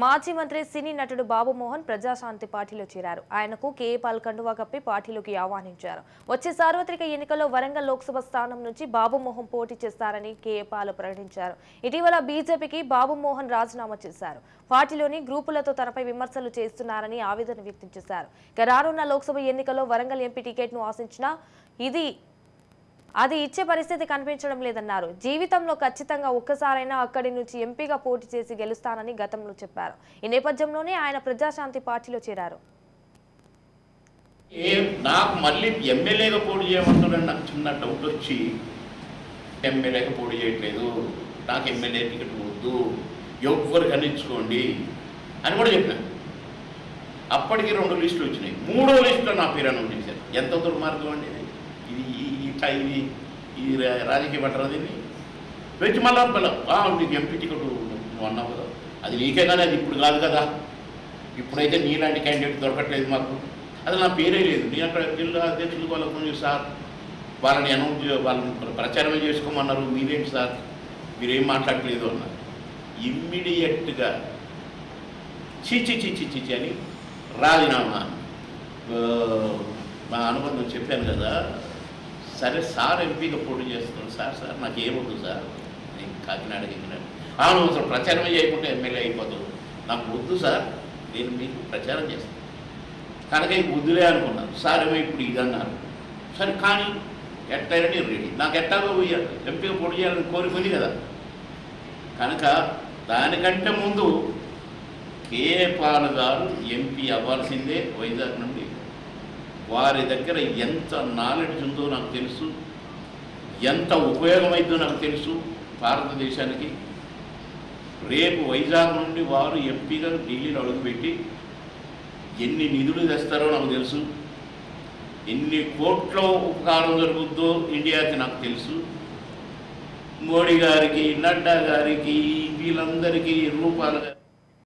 మాజీ మంత్రి సినీ నటుడు బాబు మోహన్ ప్రజాశాంతి పార్టీలో చేరారు. ఆయనకు కేఏ పాల్ కండువా కప్పి పార్టీలోకి ఆహ్వానించారు. వచ్చే సార్వత్రిక ఎన్నికల్లో వరంగల్ లోక్సభ స్థానం నుంచి బాబు మోహన్ పోటీ చేస్తారని కేఏ పాల్ ప్రకటించారు. ఇటీవల బీజేపీకి బాబు మోహన్ రాజీనామా చేశారు. పార్టీలోని గ్రూపులతో తనపై విమర్శలు చేస్తున్నారని ఆవేదన వ్యక్తం చేశారు. రానున్న లోక్సభ ఎన్నికల్లో వరంగల్ ఎంపీ టికెట్ను ఆశించినా అది ఇచ్చే పరిస్థితి కనిపించడం లేదన్నారు. జీవితంలో ఖచ్చితంగా ఒక్కసారైనా అక్కడి నుంచి ఎంపీగా పోటీ చేసి గెలుస్తానని గతంలో చెప్పారు. ఈ నేపథ్యంలోనే ఆయన ప్రజాశాంతి పార్టీలో చేరారు. నాకు మళ్ళీ ఎమ్మెల్యేగా పోటీ చేయమంటున్నాను. నాకు చిన్న డౌట్ వచ్చి ఎమ్మెల్యేగా పోటీ చేయట్లేదు, నాకు ఎమ్మెల్యే టికెట్ వద్దు, ఎవ్వరు కనిపించుకోండి అని కూడా చెప్పినాను. అప్పటికి 2 లిస్టులు వచ్చినాయి. 3వ లిస్టులో నా పేరు అనౌన్స్ చేశారు. ఎంత దుర్మార్గం అండి ఇది రాజకీయ పట్టరా దీన్ని వచ్చి మళ్ళా నీకు ఎంపీ టికెట్ నువ్వు అన్నావు కదా, అది నీకే కానీ అది ఇప్పుడు కాదు కదా. ఇప్పుడైతే నీలాంటి క్యాండిడేట్ దొరకట్లేదు మాకు, అది నా పేరే లేదు. నేను అక్కడ జిల్లా అధ్యక్షులు వాళ్ళకు సార్ వాళ్ళని వాళ్ళని ప్రచారమే చేసుకోమన్నారు, మీరేంటి సార్ మీరేం మాట్లాడట్లేదు అన్నారు. ఇమ్మీడియట్గా చిచి అని రాజీనామా. మా అనుబంధం చెప్పాను కదా, సరే సార్ ఎంపీగా పోటీ చేస్తున్నాను సార్ నాకు ఏమొద్దు సార్, నేను కాకినాడకి ఎక్కినాడు అసలు ప్రచారమే చేయకుండా ఎమ్మెల్యే అయిపోతుంది, నాకు వద్దు సార్, నేను మీకు ప్రచారం చేస్తాను కనుక ఈ వద్దులే అనుకున్నాను. సార్ ఏమో ఇప్పుడు ఇది అన్నారు. సరే కానీ ఎట్టయినా నేను రెడీ, నాకు ఎట్టాగో ఎంపీగా పోటీ చేయాలని కోరుకుంది కదా. కనుక దానికంటే ముందు కేఏ పాల్ గారు ఎంపీ అవ్వాల్సిందే వైజాగ్ నుండి. వారి దగ్గర ఎంత నాలెడ్జ్ ఉందో నాకు తెలుసు, ఎంత ఉపయోగమైందో నాకు తెలుసు భారతదేశానికి. రేపు వైజాగ్ నుండి వారు ఎంపీగా ఢిల్లీలో అడుగుపెట్టి ఎన్ని నిధులు తెస్తారో నాకు తెలుసు, ఎన్ని కోట్ల ఉపకారం జరుగుద్దో ఇండియాకి నాకు తెలుసు. మోడీ గారికి, నడ్డా గారికి, వీళ్ళందరికీ రూపాలుగా